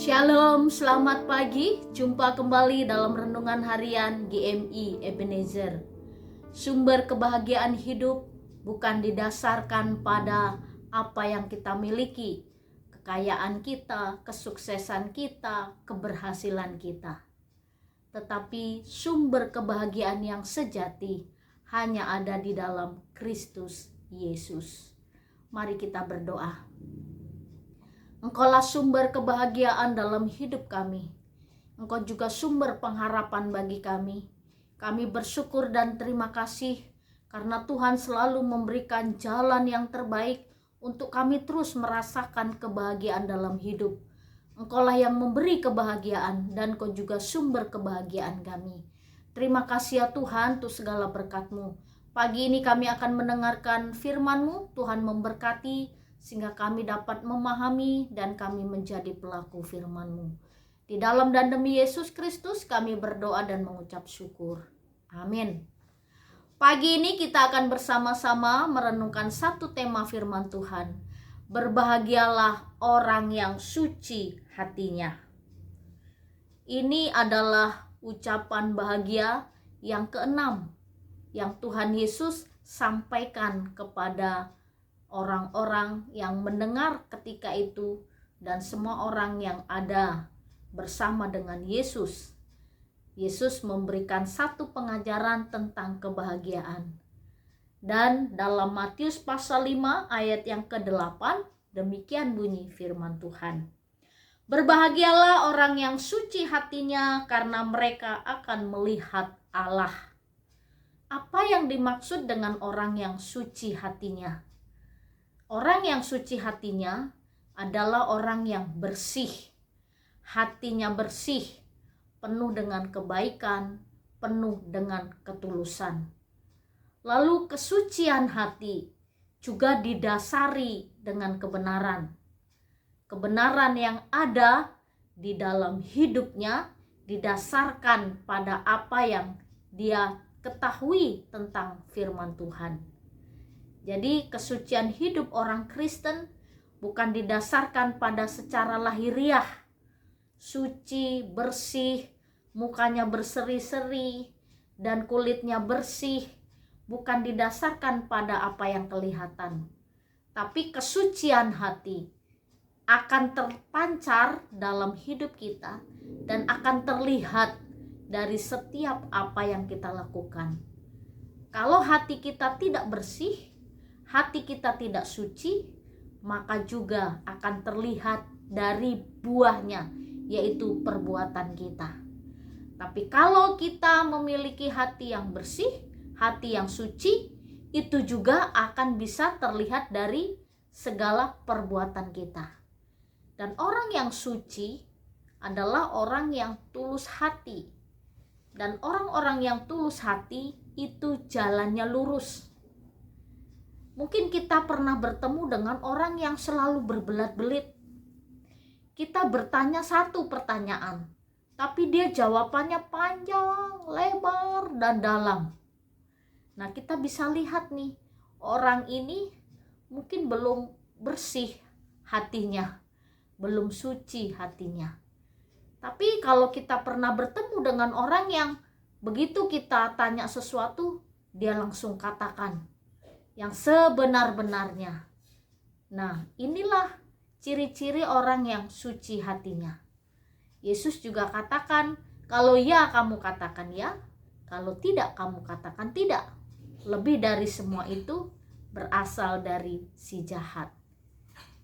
Shalom, selamat pagi. Jumpa kembali dalam renungan harian GMI Ebenezer. Sumber kebahagiaan hidup bukan didasarkan pada apa yang kita miliki, kekayaan kita, kesuksesan kita, keberhasilan kita. Tetapi sumber kebahagiaan yang sejati hanya ada di dalam Kristus Yesus. Mari kita berdoa. Engkaulah sumber kebahagiaan dalam hidup kami. Engkau juga sumber pengharapan bagi kami. Kami bersyukur dan terima kasih karena Tuhan selalu memberikan jalan yang terbaik untuk kami terus merasakan kebahagiaan dalam hidup. Engkaulah yang memberi kebahagiaan dan Engkau juga sumber kebahagiaan kami. Terima kasih ya Tuhan untuk segala berkat-Mu. Pagi ini kami akan mendengarkan firman-Mu. Tuhan memberkati sehingga kami dapat memahami dan kami menjadi pelaku firman-Mu. Di dalam dan demi Yesus Kristus kami berdoa dan mengucap syukur. Amin. Pagi ini kita akan bersama-sama merenungkan satu tema firman Tuhan. Berbahagialah orang yang suci hatinya. Ini adalah ucapan bahagia yang keenam yang Tuhan Yesus sampaikan kepada orang-orang yang mendengar ketika itu dan semua orang yang ada bersama dengan Yesus. Yesus memberikan satu pengajaran tentang kebahagiaan. Dan dalam Matius pasal 5 ayat yang ke-8 demikian bunyi firman Tuhan. Berbahagialah orang yang suci hatinya karena mereka akan melihat Allah. Apa yang dimaksud dengan orang yang suci hatinya? Orang yang suci hatinya adalah orang yang bersih. Hatinya bersih, penuh dengan kebaikan, penuh dengan ketulusan. Lalu kesucian hati juga didasari dengan kebenaran. Kebenaran yang ada di dalam hidupnya didasarkan pada apa yang dia ketahui tentang firman Tuhan. Jadi kesucian hidup orang Kristen bukan didasarkan pada secara lahiriah, suci, bersih, mukanya berseri-seri, dan kulitnya bersih, bukan didasarkan pada apa yang kelihatan. Tapi kesucian hati akan terpancar dalam hidup kita dan akan terlihat dari setiap apa yang kita lakukan. Kalau hati kita tidak bersih, hati kita tidak suci, maka juga akan terlihat dari buahnya, yaitu perbuatan kita. Tapi kalau kita memiliki hati yang bersih, hati yang suci, itu juga akan bisa terlihat dari segala perbuatan kita. Dan orang yang suci adalah orang yang tulus hati. Dan orang-orang yang tulus hati itu jalannya lurus. Mungkin kita pernah bertemu dengan orang yang selalu berbelat-belit. Kita bertanya satu pertanyaan, tapi dia jawabannya panjang, lebar, dan dalam. Nah, kita bisa lihat nih, orang ini mungkin belum bersih hatinya, belum suci hatinya. Tapi kalau kita pernah bertemu dengan orang yang begitu kita tanya sesuatu, dia langsung katakan yang sebenar-benarnya. Nah, inilah ciri-ciri orang yang suci hatinya. Yesus juga katakan, kalau ya kamu katakan ya, kalau tidak kamu katakan tidak. Lebih dari semua itu berasal dari si jahat.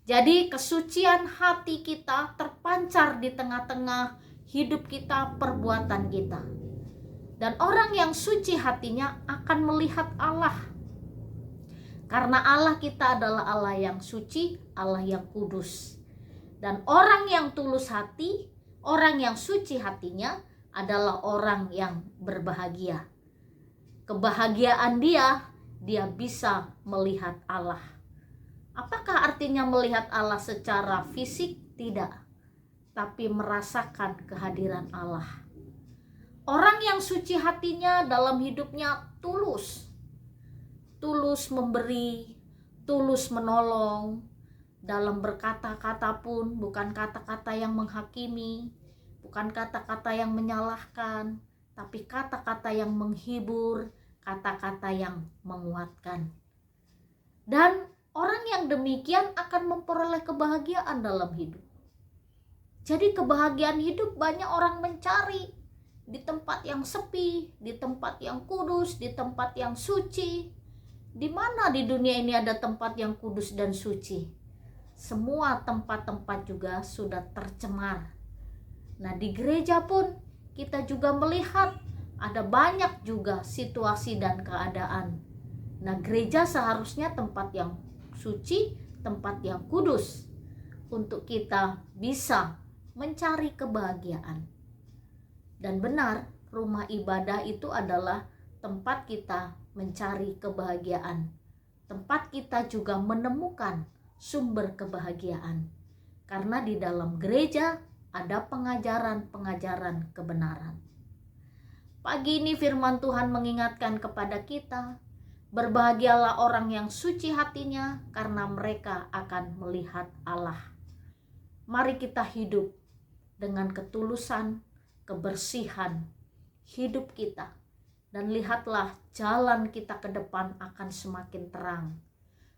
Jadi kesucian hati kita terpancar di tengah-tengah hidup kita, perbuatan kita. Dan orang yang suci hatinya akan melihat Allah. Karena Allah kita adalah Allah yang suci, Allah yang kudus. Dan orang yang tulus hati, orang yang suci hatinya adalah orang yang berbahagia. Kebahagiaan dia bisa melihat Allah. Apakah artinya melihat Allah secara fisik? Tidak. Tapi merasakan kehadiran Allah. Orang yang suci hatinya dalam hidupnya tulus. Tulus memberi, tulus menolong, dalam berkata-kata pun bukan kata-kata yang menghakimi, bukan kata-kata yang menyalahkan, tapi kata-kata yang menghibur, kata-kata yang menguatkan. Dan orang yang demikian akan memperoleh kebahagiaan dalam hidup. Jadi kebahagiaan hidup banyak orang mencari di tempat yang sepi, di tempat yang kudus, di tempat yang suci. Di mana di dunia ini ada tempat yang kudus dan suci? Semua tempat-tempat juga sudah tercemar. Nah, di gereja pun kita juga melihat ada banyak juga situasi dan keadaan. Nah, gereja seharusnya tempat yang suci, tempat yang kudus untuk kita bisa mencari kebahagiaan. Dan benar, rumah ibadah itu adalah tempat kita mencari kebahagiaan. Tempat kita juga menemukan sumber kebahagiaan. Karena di dalam gereja ada pengajaran-pengajaran kebenaran. Pagi ini firman Tuhan mengingatkan kepada kita, berbahagialah orang yang suci hatinya karena mereka akan melihat Allah. Mari kita hidup dengan ketulusan, kebersihan hidup kita. Dan lihatlah jalan kita ke depan akan semakin terang.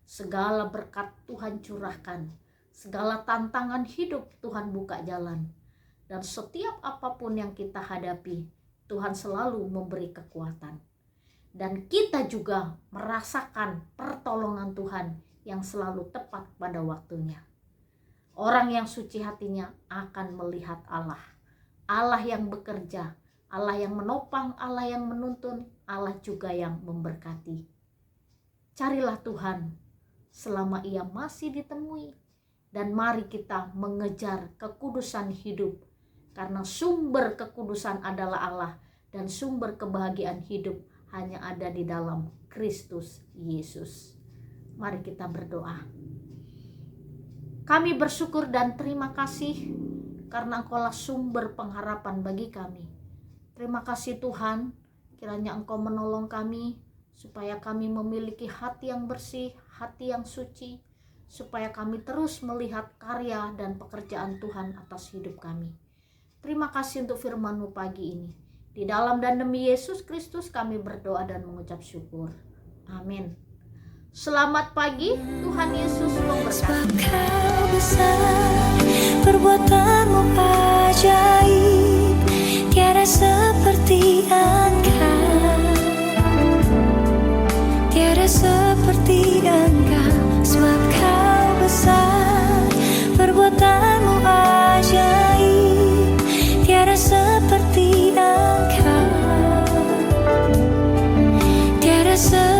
Segala berkat Tuhan curahkan, segala tantangan hidup Tuhan buka jalan. Dan setiap apapun yang kita hadapi, Tuhan selalu memberi kekuatan. Dan kita juga merasakan pertolongan Tuhan yang selalu tepat pada waktunya. Orang yang suci hatinya akan melihat Allah. Allah yang bekerja, Allah yang menopang, Allah yang menuntun, Allah juga yang memberkati. Carilah Tuhan selama ia masih ditemui, dan mari kita mengejar kekudusan hidup, karena sumber kekudusan adalah Allah, dan sumber kebahagiaan hidup hanya ada di dalam Kristus Yesus. Mari kita berdoa. Kami bersyukur dan terima kasih karena Engkaulah sumber pengharapan bagi kami. Terima kasih Tuhan, kiranya Engkau menolong kami supaya kami memiliki hati yang bersih, hati yang suci, supaya kami terus melihat karya dan pekerjaan Tuhan atas hidup kami. Terima kasih untuk firman-Mu pagi ini. Di dalam dan demi Yesus Kristus kami berdoa dan mengucap syukur. Amin. Selamat pagi, Tuhan Yesus memberkati. Kau besar, perbuatan-Mu ajaib, tiada seperti Engkau, tiada seperti Engkau. Sebab Kau besar, perbuatan-Mu ajaib, tiada seperti Engkau, tiada seperti